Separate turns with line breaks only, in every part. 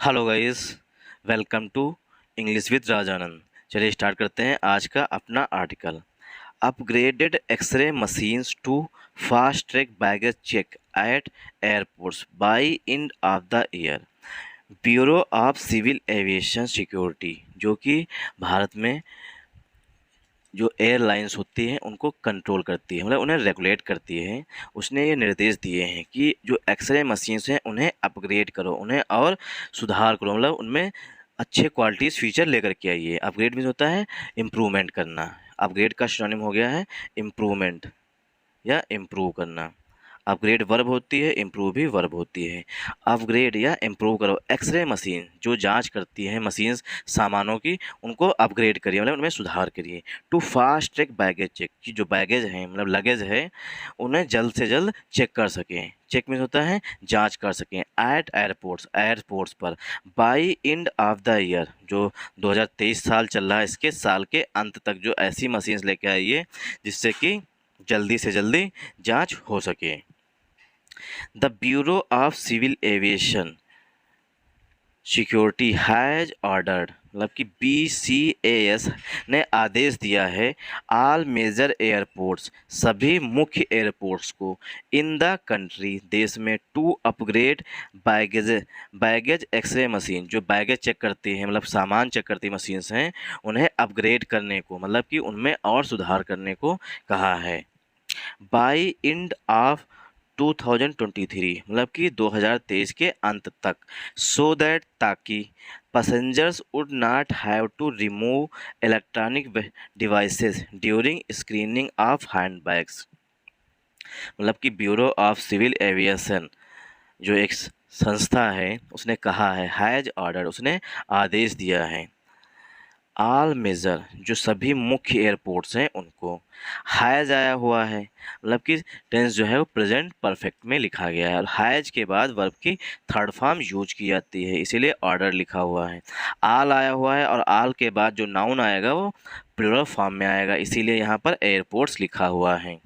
Hello guys, welcome to English with Rajanand. चलिए start करते हैं आज का अपना article. Upgraded x-ray machines to fast track baggage check at airports by end of the year. Bureau of civil aviation security, जो कि भारत में जो एयरलाइंस होती हैं उनको कंट्रोल करती है, मतलब उन्हें रेगुलेट करती है। उसने ये निर्देश दिए हैं कि जो एक्सरे मशीन्स हैं उन्हें अपग्रेड करो, उन्हें और सुधार करो, मतलब उनमें अच्छे क्वालिटीज़ फीचर लेकर के आइए। अपग्रेड मीन्स होता है इम्प्रूवमेंट करना। अपग्रेड का सिनोनिम हो गया है इम्प्रूवमेंट या इम्प्रूव करना। अपग्रेड वर्ब होती है, इम्प्रूव भी वर्ब होती है। अपग्रेड या इम्प्रूव करो। एक्सरे मशीन जो जांच करती है मशीन्स सामानों की, उनको अपग्रेड करिए, मतलब उनमें सुधार करिए। To fast track baggage check, कि जो बैगेज हैं मतलब लगेज है उन्हें जल्द से जल्द चेक कर सकें। चेक मीन्स होता है जांच कर सकें एट एयरपोर्ट्स पर by and of the year. जो 2023 साल चल रहा है, इसके साल के अंत तक जो ऐसी मशीन्स लेके आइए जिससे कि जल्दी से जल्दी जांच हो सके। The bureau of civil aviation security has ordered, मतलब कि BCAS ने आदेश दिया है ऑल मेजर एयरपोर्ट्स, सभी मुख्य एयरपोर्ट्स को इन द कंट्री, देश में, to upgrade baggage x-ray machine, जो बैगेज चेक करती हैं मतलब सामान चेक करती मशीन्स हैं, उन्हें अपग्रेड करने को, मतलब कि उनमें और सुधार करने को कहा है। बाई एंड ऑफ 2023, मतलब कि 2023 के अंत तक। सो दैट, ताकि passengers would not have to remove electronic devices during screening of hand bags. मतलब कि ब्यूरो ऑफ सिविल एविएशन जो एक संस्था है उसने कहा है, हैज ऑर्डर, उसने आदेश दिया है, ऑल मेजर, जो सभी मुख्य एयरपोर्ट्स हैं उनको। हैज़ आया हुआ है, मतलब कि टेंस जो है वो प्रेजेंट परफेक्ट में लिखा गया है, और हैज़ के बाद वर्ब की थर्ड फॉर्म यूज की जाती है, इसीलिए ऑर्डर लिखा हुआ है। आल आया हुआ है, और आल के बाद जो नाउन आएगा वो प्लूरल फॉर्म में आएगा, इसीलिए यहाँ पर एयरपोर्ट्स लिखा हुआ है।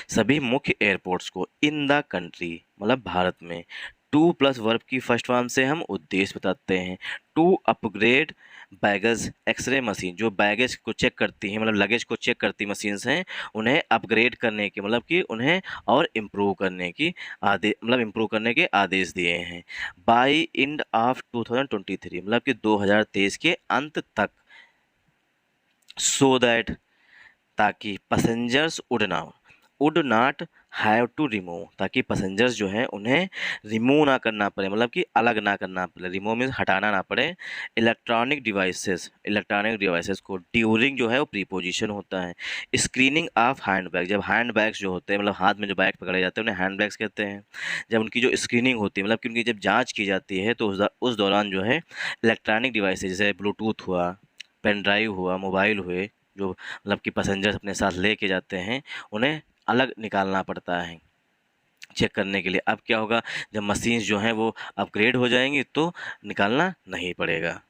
सभी मुख्य एयरपोर्ट्स को इन द कंट्री, मतलब भारत में। टू प्लस वर्ब की फर्स्ट फॉर्म से हम उद्देश्य बताते हैं। To upgrade baggage x-ray machine, जो बैगेज को चेक करती हैं, मतलब लगेज को चेक करती मशीन्स हैं, उन्हें अपग्रेड करने के, मतलब कि उन्हें और इम्प्रूव करने की इम्प्रूव करने के आदेश दिए हैं। बाई एंड ऑफ 2023, मतलब कि 2023 के अंत तक। सो दैट, ताकि passengers would not have to remove, ताकि पैसेंजर्स जो हैं उन्हें रिमूव ना करना पड़े, मतलब कि अलग ना करना पड़े, रिमूव मीन्स हटाना ना पड़े। इलेक्ट्रॉनिक डिवाइसेस को, ड्यूरिंग जो है वो प्रीपोजिशन होता है। स्क्रीनिंग ऑफ हैंड बैग, जब हैंड बैग्स जो होते हैं, मतलब हाथ में जो बैग पकड़े जाते हैं उन्हें हैंड बैग्स कहते हैं। जब उनकी जो स्क्रीनिंग होती है, मतलब कि उनकी जब जाँच की जाती है, तो उस दौरान जो है इलेक्ट्रॉनिक डिवाइसेज जैसे ब्लूटूथ हुआ, पेन ड्राइव हुआ, मोबाइल हुए, जो मतलब कि पैसेंजर्स अपने साथ लेके जाते हैं, उन्हें अलग निकालना पड़ता है चेक करने के लिए। अब क्या होगा, जब मशीन्स जो हैं वो अपग्रेड हो जाएंगी तो निकालना नहीं पड़ेगा,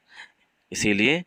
इसीलिए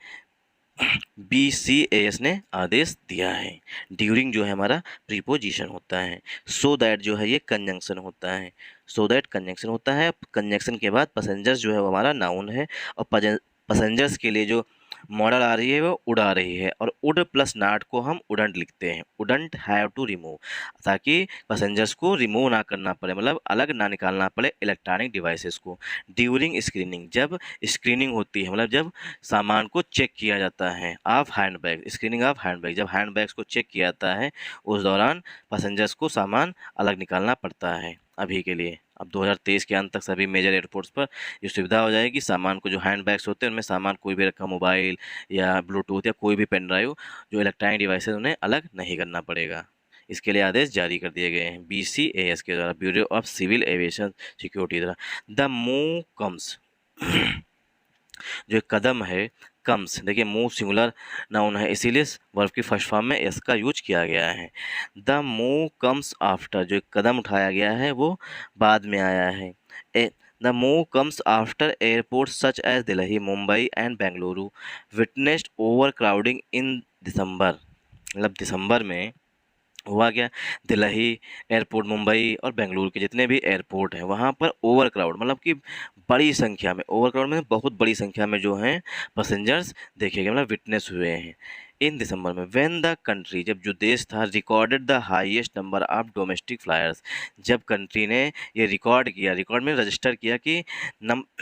BCAS ने आदेश दिया है। ड्यूरिंग जो है हमारा प्रीपोजिशन होता है। सो दैट जो है ये कंजंक्शन होता है। सो दैट कंजंक्शन होता है। कंजंक्शन के बाद पैसेंजर्स जो है वो हमारा नाउन है, और पैसेंजर्स के लिए जो मॉडल आ रही है वो उड़ आ रही है, और उड प्लस नॉट को हम उडंट लिखते हैं, उडंट हैव टू रिमूव, ताकि पैसेंजर्स को रिमूव ना करना पड़े, मतलब अलग ना निकालना पड़े इलेक्ट्रॉनिक डिवाइसेस को। ड्यूरिंग स्क्रीनिंग, जब स्क्रीनिंग होती है, मतलब जब सामान को चेक किया जाता है, of hand bag, screening of hand bag, जब हैंड बैग्स को चेक किया जाता है उस दौरान पैसेंजर्स को सामान अलग निकालना पड़ता है। अभी के लिए, अब 2023 के अंत तक सभी मेजर एयरपोर्ट्स पर ये सुविधा हो जाएगी, सामान को, जो हैंड बैग्स होते हैं उनमें सामान कोई भी रखा, मोबाइल या ब्लूटूथ या कोई भी पेन ड्राइव, जो इलेक्ट्रॉनिक डिवाइस है उन्हें अलग नहीं करना पड़ेगा। इसके लिए आदेश जारी कर दिए गए हैं BCAS के द्वारा, bureau of civil aviation security द्वारा। द मूव कम्स, जो एक कदम है, कम्स, देखिए मूव सिंगुलर नाउन है, इसीलिए वर्ब की फर्स्ट फॉर्म में एस का यूज किया गया है। द मूव कम्स आफ्टर, जो एक कदम उठाया गया है वो बाद में आया है। The move comes after airport such as Delhi, Mumbai and Bengaluru witnessed overcrowding in December, मतलब दिसंबर में हुआ क्या, दिल्ली एयरपोर्ट, मुंबई और बेंगलुरु के जितने भी एयरपोर्ट हैं वहाँ पर ओवर क्राउड, मतलब कि बड़ी संख्या में, ओवर क्राउड में बहुत बड़ी संख्या में जो हैं पैसेंजर्स देखे गए, मतलब विटनेस हुए हैं इन दिसंबर में। व्हेन द कंट्री, जब जो देश था, recorded the highest number of domestic flyers, जब कंट्री ने ये रिकॉर्ड किया, रिकॉर्ड में रजिस्टर किया कि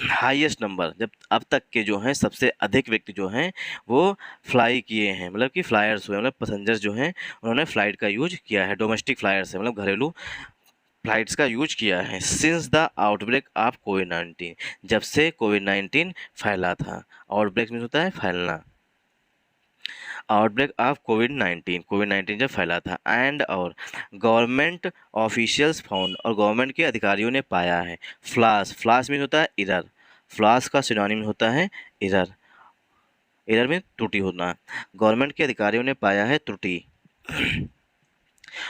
हाईएस्ट नंबर, जब अब तक के जो हैं सबसे अधिक व्यक्ति जो हैं वो फ्लाई किए हैं, मतलब कि फ्लायर्स हुए, मतलब पैसेंजर्स जो हैं उन्होंने फ़्लाइट का यूज किया है, डोमेस्टिक फ्लायर्स है, मतलब घरेलू फ्लाइट्स का यूज किया है। सिंस द आउटब्रेक ऑफ कोविड-19, जब से कोविड-19 फैला था। आउटब्रेक मीन्स होता है फैलना। आउटब्रेक ऑफ कोविड-19 जब फैला था, एंड और गवर्नमेंट ऑफिशियल्स फाउंड, और गवर्नमेंट के अधिकारियों ने पाया है, फ्लास मीन्स होता है इरर, फ्लास का सिनोनिम होता है इरर, एरर में त्रुटि होना। गवर्नमेंट के अधिकारियों ने पाया है त्रुटि।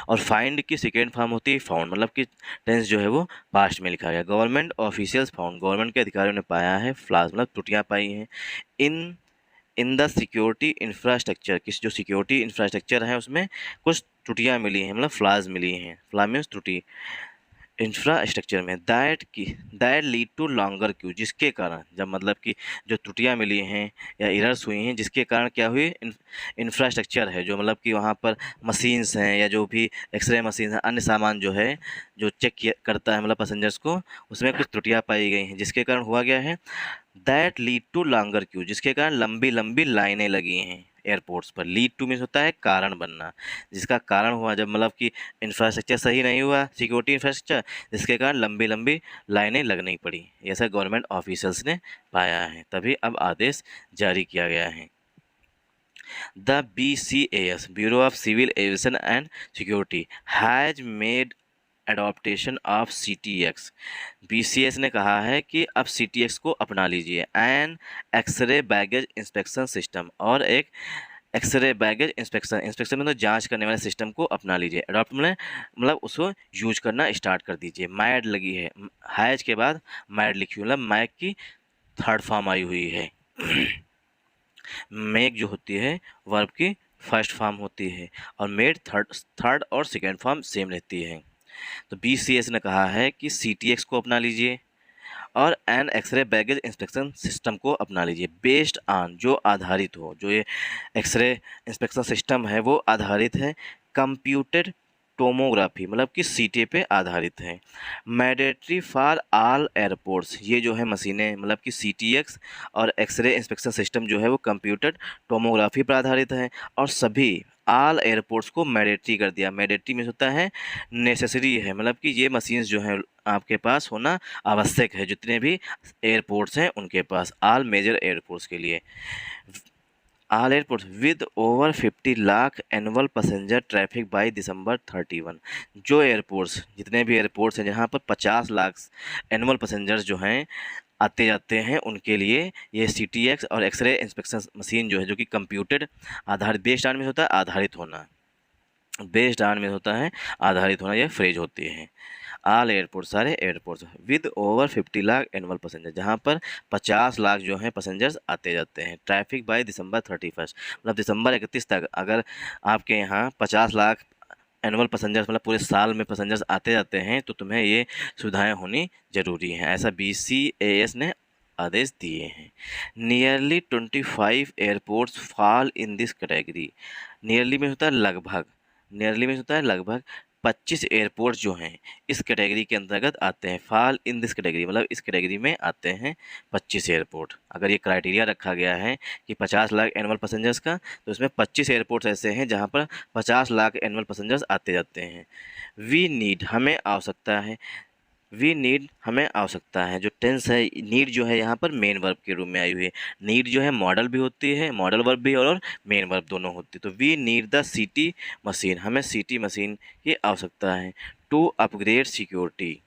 और फाइंड की सेकेंड फॉर्म होती है फाउंड, मतलब कि टेंस जो है वो पास्ट में लिखा गया। गवर्नमेंट ऑफिशियल्स फाउंड, गवर्नमेंट के अधिकारियों ने पाया है, फ्लास मतलब त्रुटियां पाई हैं। इन इन द सिक्योरिटी इंफ्रास्ट्रक्चर, किस जो सिक्योरिटी इंफ्रास्ट्रक्चर है उसमें कुछ त्रुटियां मिली हैं, मतलब फ्लाज मिली हैं। फ्ला मीन्स त्रुटि इंफ्रास्ट्रक्चर में। That lead to longer queue, जिसके कारण, जब मतलब कि जो त्रुटियां मिली हैं या एरर्स हुई हैं जिसके कारण क्या हुई, इंफ्रास्ट्रक्चर है जो, मतलब कि वहाँ पर मशीन्स हैं या जो भी एक्सरे मशीन है, अन्य सामान जो है जो चेक करता है मतलब पैसेंजर्स को, उसमें कुछ त्रुटियां पाई गई हैं जिसके कारण हुआ गया है that lead to longer queue, जिसके कारण लंबी लंबी लाइनें लगी हैं एयरपोर्ट्स पर। लीड टू मीन्स होता है कारण बनना, जिसका कारण हुआ जब मतलब कि इंफ्रास्ट्रक्चर सही नहीं हुआ, सिक्योरिटी इंफ्रास्ट्रक्चर, जिसके कारण लंबी लंबी लाइनें लगनी पड़ी, ऐसा गवर्नमेंट ऑफिसर्स ने पाया है, तभी अब आदेश जारी किया गया है। The BCAS, bureau of civil aviation and security, has made adoption of CTX। BCS ने कहा है कि अब CTX को अपना लीजिए, an x-ray baggage inspection system, और एक एक्सरे बैगेज इंस्पेक्शन मतलब जांच करने वाले सिस्टम को अपना लीजिए। अडॉप्ट मतलब उसको यूज करना स्टार्ट कर दीजिए। मैड लगी है, हैज के बाद मैड लिखी हुई, मतलब मैक की थर्ड फॉर्म आई हुई है। मेक जो होती है वर्ब की फर्स्ट फॉर्म होती है, और मेड थर्ड और सेकेंड फॉर्म सेम रहती है। तो BCS ने कहा है कि CTX को अपना लीजिए और an x-ray baggage inspection system को अपना लीजिए, बेस्ड ऑन, जो आधारित हो, जो ये एक्सरे इंस्पेक्शन सिस्टम है वो आधारित है कंप्यूटेड टोमोग्राफी, मतलब कि CT पे आधारित है। मैंडेटरी फॉर ऑल एयरपोर्ट्स, ये जो है मशीनें, मतलब कि CTX और एक्सरे इंस्पेक्शन सिस्टम जो है वो कंप्यूटेड टोमोग्राफी पर आधारित है, और सभी ऑल एयरपोर्ट्स को मैंडेटरी कर दिया। मैंडेटरी मीन्स होता है नेसेसरी है, मतलब कि ये मशीन्स जो है आपके पास होना आवश्यक है, जितने भी एयरपोर्ट्स हैं उनके पास, ऑल मेजर एयरपोर्ट्स के लिए। All airports with over 50 lakh annual passenger traffic by December 31, जो एयरपोर्ट्स, जितने भी एयरपोर्ट्स हैं जहाँ पर 50 लाख एनुअल पैसेंजर्स जो हैं आते जाते हैं, उनके लिए ये CTX और एक्सरे इंस्पेक्शन मशीन जो है, जो कि कंप्यूटेड आधारित, बेस्ड ऑन में होता है आधारित होना, बेस्ड ऑन में होता है आधारित होना, यह फ्रेज होती है। ऑल एयरपोर्ट, सारे airports with over 50 lakh annual passenger, जहाँ पर 50 लाख जो हैं पैसेंजर्स आते जाते हैं। ट्रैफिक बाय दिसंबर 31, मतलब दिसंबर 31 तक अगर आपके यहाँ 50 लाख एनुअल पैसेंजर्स, मतलब पूरे साल में पैसेंजर्स आते जाते हैं, तो तुम्हें ये सुविधाएं होनी जरूरी हैं, ऐसा BCAS ने आदेश दिए हैं। Nearly 25 airports fall in this category, nearly में होता है लगभग, नियरली में होता है लगभग 25 एयरपोर्ट जो हैं इस कैटेगरी के अंतर्गत आते हैं। फॉल इन दिस कैटेगरी मतलब इस कैटेगरी में आते हैं 25 एयरपोर्ट। अगर ये क्राइटेरिया रखा गया है कि 50 लाख एनुअल पैसेंजर्स का, तो इसमें 25 एयरपोर्ट्स ऐसे हैं जहाँ पर 50 लाख एनुअल पैसेंजर्स आते जाते हैं। वी नीड, हमें आवश्यकता है, वी नीड हमें आवश्यकता है, जो टेंस है नीड जो है यहाँ पर मेन वर्ब के रूप में आई हुई है। नीड जो है मॉडल भी होती है, मॉडल वर्ब भी और मेन वर्ब दोनों होती है। तो we need the CT machine, हमें CT मशीन की आवश्यकता है टू अपग्रेड सिक्योरिटी,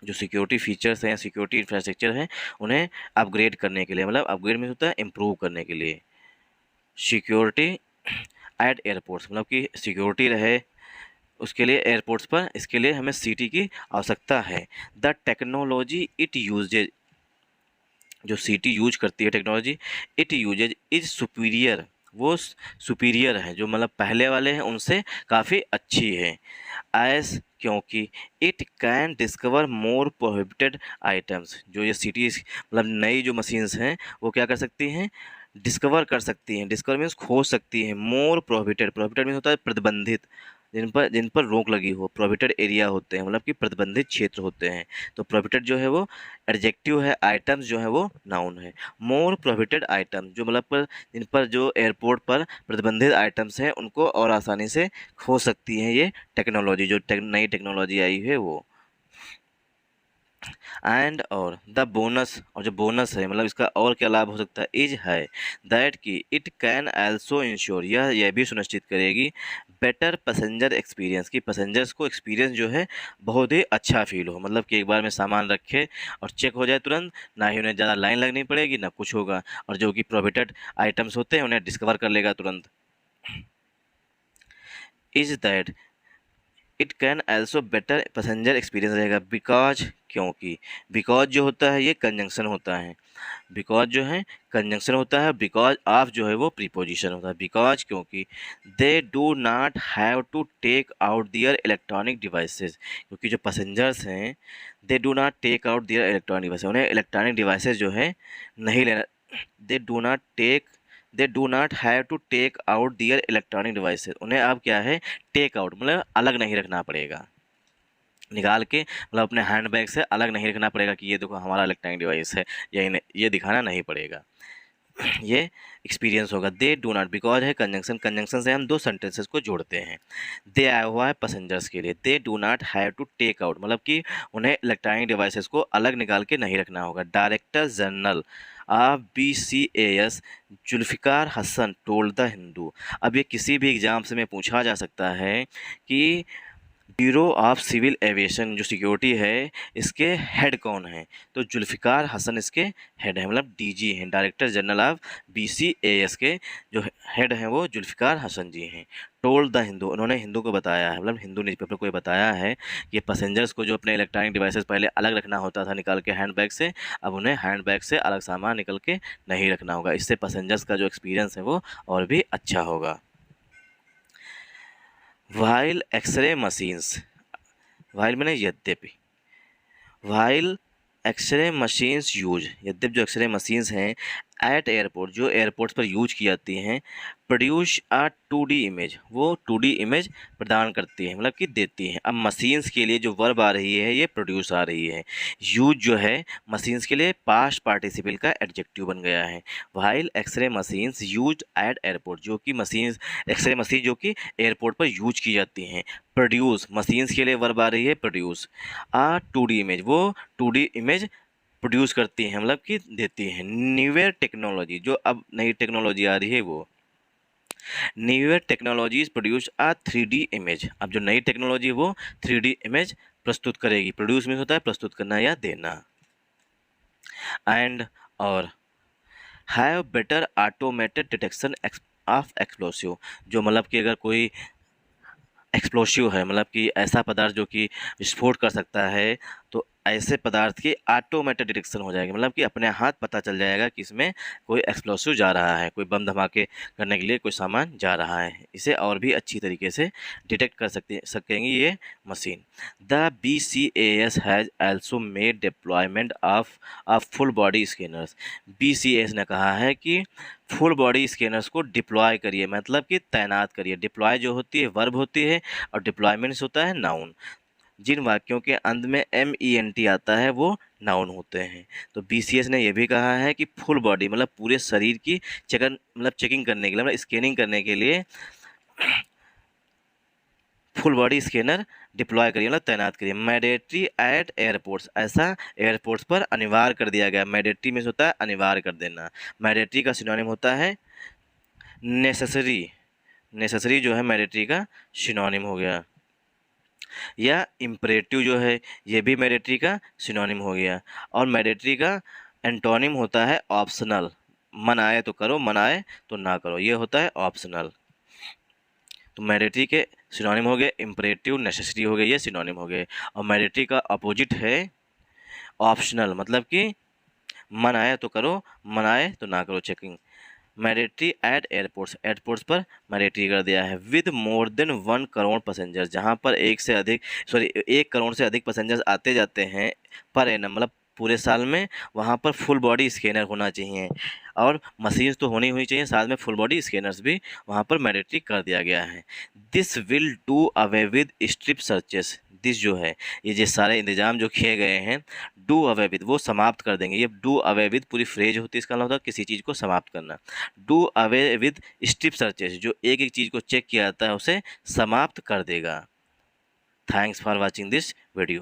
जो सिक्योरिटी फीचर्स हैं, सिक्योरिटी इंफ्रास्ट्रक्चर है, उन्हें अपग्रेड करने के लिए, मतलब अपग्रेड में होता है इम्प्रूव करने के लिए। सिक्योरिटी एट एयरपोर्ट्स, मतलब कि सिक्योरिटी रहे उसके लिए एयरपोर्ट्स पर, इसके लिए हमें CT की आवश्यकता है। द टेक्नोलॉजी इट यूजेज, जो CT यूज करती है technology, it uses is superior, वो सुपीरियर है, जो मतलब पहले वाले हैं उनसे काफ़ी अच्छी है। एस क्योंकि it can discover more prohibited items, जो ये सिटीज़ मतलब नई जो मशीन्स हैं वो क्या कर सकती हैं, डिस्कवर कर सकती हैं। डिस्कवर मीन्स खोज सकती हैं। मोर प्रोहिबिटेड, प्रोहिबिटेड मीन्स होता है प्रतिबंधित, जिन पर रोक लगी हो। प्रोहिबिटेड एरिया होते हैं मतलब कि प्रतिबंधित क्षेत्र होते हैं। तो प्रोहिबिटेड जो है वो एडजेक्टिव है, आइटम्स जो है वो नाउन है। मोर प्रोहिबिटेड आइटम जो मतलब पर जिन पर जो एयरपोर्ट पर प्रतिबंधित आइटम्स हैं उनको और आसानी से खो सकती हैं ये टेक्नोलॉजी, जो नई टेक्नोलॉजी आई है वो। एंड और द बोनस, और जो बोनस है मतलब इसका और क्या लाभ हो सकता है, इज है दैट कि इट कैन आल्सो इंश्योर, यह भी सुनिश्चित करेगी बेटर पैसेंजर एक्सपीरियंस, कि पैसेंजर्स को एक्सपीरियंस जो है बहुत ही अच्छा फील हो, मतलब कि एक बार में सामान रखे और चेक हो जाए तुरंत, ना ही उन्हें ज़्यादा लाइन लगनी पड़ेगी ना कुछ होगा, और जो कि प्रोहिबिटेड आइटम्स होते हैं उन्हें डिस्कवर कर लेगा तुरंत। Is that it can also better passenger experience रहेगा, बिकॉज क्योंकि, बिकॉज जो होता है ये कंजंक्शन होता है, बिकॉज जो है कंजंक्शन होता है, बिकॉज ऑफ जो है वो प्रीपोजिशन होता है। बिकॉज क्योंकि they do not have to take out their electronic devices, क्योंकि जो पैसेंजर्स हैं they do not take out their electronic device, उन्हें इलेक्ट्रॉनिक डिवाइसेस जो है नहीं लेना, they do not take they do not have to take out their electronic devices, उन्हें अब क्या है टेक आउट मतलब अलग नहीं रखना पड़ेगा, निकाल के मतलब अपने हैंड बैग से अलग नहीं रखना पड़ेगा कि ये देखो हमारा इलेक्ट्रॉनिक डिवाइस है, ये दिखाना नहीं पड़ेगा। ये एक्सपीरियंस होगा। दे डू नॉट, बिकॉज है कंजंक्शन, कंजंक्शन से हम दो सेंटेंसेस को जोड़ते हैं। दे आया हुआ है पैसेंजर्स के लिए, they do not have to take out मतलब कि उन्हें इलेक्ट्रॉनिक डिवाइसेस को अलग निकाल के नहीं रखना होगा। Director general of BCAS Zulfiqar Hasan told the Hindu, अब ये किसी भी एग्जाम से में पूछा जा सकता है कि ब्यूरो ऑफ सिविल एविएशन जो सिक्योरिटी है इसके हेड कौन है, तो जुल्फ़िकार हसन इसके हेड है, मतलब DG हैं, डायरेक्टर जनरल ऑफ BCAS के जो हेड हैं वो जुल्फ़िकार हसन जी हैं। टोल्ड द हिंदू, उन्होंने हिंदू को बताया है, मतलब हिंदू न्यूज़पेपर को ये बताया है कि पैसेंजर्स को जो अपने इलेक्ट्रॉनिक डिवाइसेस पहले अलग रखना होता था निकाल के हैंडबैग से, अब उन्हें हैंडबैग से अलग सामान निकल के नहीं रखना होगा। इससे पैसेंजर्स का जो एक्सपीरियंस है वो और भी अच्छा होगा। वाइल एक्सरे मशीन्स, वाइल मैंने यद्यपि, वाइल एक्सरे मशीन्स यूज, यद्यप जो एक्सरे मशीन्स हैं एट एयरपोर्ट जो एयरपोर्ट्स पर यूज की जाती हैं, प्रोड्यूस अ 2D इमेज, वो 2D इमेज प्रदान करती है मतलब कि देती हैं। अब मशीन्स के लिए जो वर्ब आ रही है ये प्रोड्यूस आ रही है। यूज जो है मशीन्स के लिए पास्ट पार्टिसिपल का एडजेक्टिव बन गया है। While x-ray machines used at airport, जो कि मशीन्स एक्सरे मशीन जो कि एयरपोर्ट पर यूज की जाती हैं। प्रोड्यूस मशीन्स के लिए वर्ब आ रही है प्रोड्यूस। 2D इमेज, वो 2D इमेज प्रोड्यूस करती हैं मतलब कि देती हैं। न्यूवेयर टेक्नोलॉजी, जो अब नई टेक्नोलॉजी आ रही है वो, न्यूवेयर टेक्नोलॉजीज प्रोड्यूस 3D इमेज, अब जो नई टेक्नोलॉजी है वो 3D इमेज प्रस्तुत करेगी। प्रोड्यूस में होता है प्रस्तुत करना या देना। एंड और have better automated detection of explosive, जो मतलब कि अगर कोई एक्सप्लोसिव है मतलब कि ऐसा पदार्थ जो कि विस्फोट कर सकता है, तो ऐसे पदार्थ की ऑटोमेटेड डिटेक्शन हो जाएगी, मतलब कि अपने हाथ पता चल जाएगा कि इसमें कोई एक्सप्लोसिव जा रहा है, कोई बम धमाके करने के लिए कोई सामान जा रहा है। इसे और भी अच्छी तरीके से डिटेक्ट कर सकेंगी ये machine. The BCAS has also made deployment of full body scanners, BCAS ने कहा है कि फुल बॉडी स्कैनर्स को डिप्लॉय करिए, मतलब कि तैनात करिए। डिप्लॉय जो होती है वर्ब होती है और डिप्लॉयमेंट्स होता है नाउन। जिन वाक्यों के अंत में MENT आता है वो नाउन होते हैं। तो BCS ने यह भी कहा है कि फुल बॉडी मतलब पूरे शरीर की चेकिंग करने के लिए, मतलब स्कैनिंग करने के लिए फुल बॉडी स्कैनर डिप्लॉय करिए मतलब तैनात करिए। मैंडेटरी एट एयरपोर्ट्स, ऐसा एयरपोर्ट्स पर अनिवार्य कर दिया गया। मैंडेटरी में होता है अनिवार्य कर देना। मैंडेटरी का सिनोनिम होता है नेसेसरी, नेसेसरी जो है मैंडेटरी का सिनोनिम हो गया। या इम्परेटिव जो है ये भी मैंडेटरी का सिनोनिम हो गया। और मैंडेटरी का एंटोनिम होता है ऑप्शनल, मन आए तो करो मन आए तो ना करो, ये होता है ऑप्शनल। तो मैंडेटरी के सिनोनिम हो गए इम्परेटिव, नेसेसरी हो गए, ये सिनोनिम हो गए। और मैंडेटरी का अपोजिट है ऑप्शनल, मतलब कि मन आए तो करो मन आए तो ना करो चेकिंग। मैंडेटरी एट एयरपोर्ट्स पर मैंडेटरी कर दिया है। With more than 1 crore passenger, जहाँ पर 1 करोड़ से अधिक पैसेंजर्स आते जाते हैं पर एनम, मतलब पूरे साल में, वहाँ पर फुल बॉडी स्कैनर होना चाहिए और मशीन्स तो होनी चाहिए, साथ में फुल बॉडी स्कैनर्स भी वहाँ पर मैंडेटरी कर दिया गया है। This will do away with strip searches, this जो है ये जो सारे इंतजाम जो किए गए हैं, डू अवे विद वो समाप्त कर देंगे। ये डू अवे विद पूरी फ्रेज होती है, इसका मतलब होता है किसी चीज़ को समाप्त करना। Do away with strip searches, जो एक एक चीज़ को चेक किया जाता है उसे समाप्त कर देगा। Thanks for watching this video.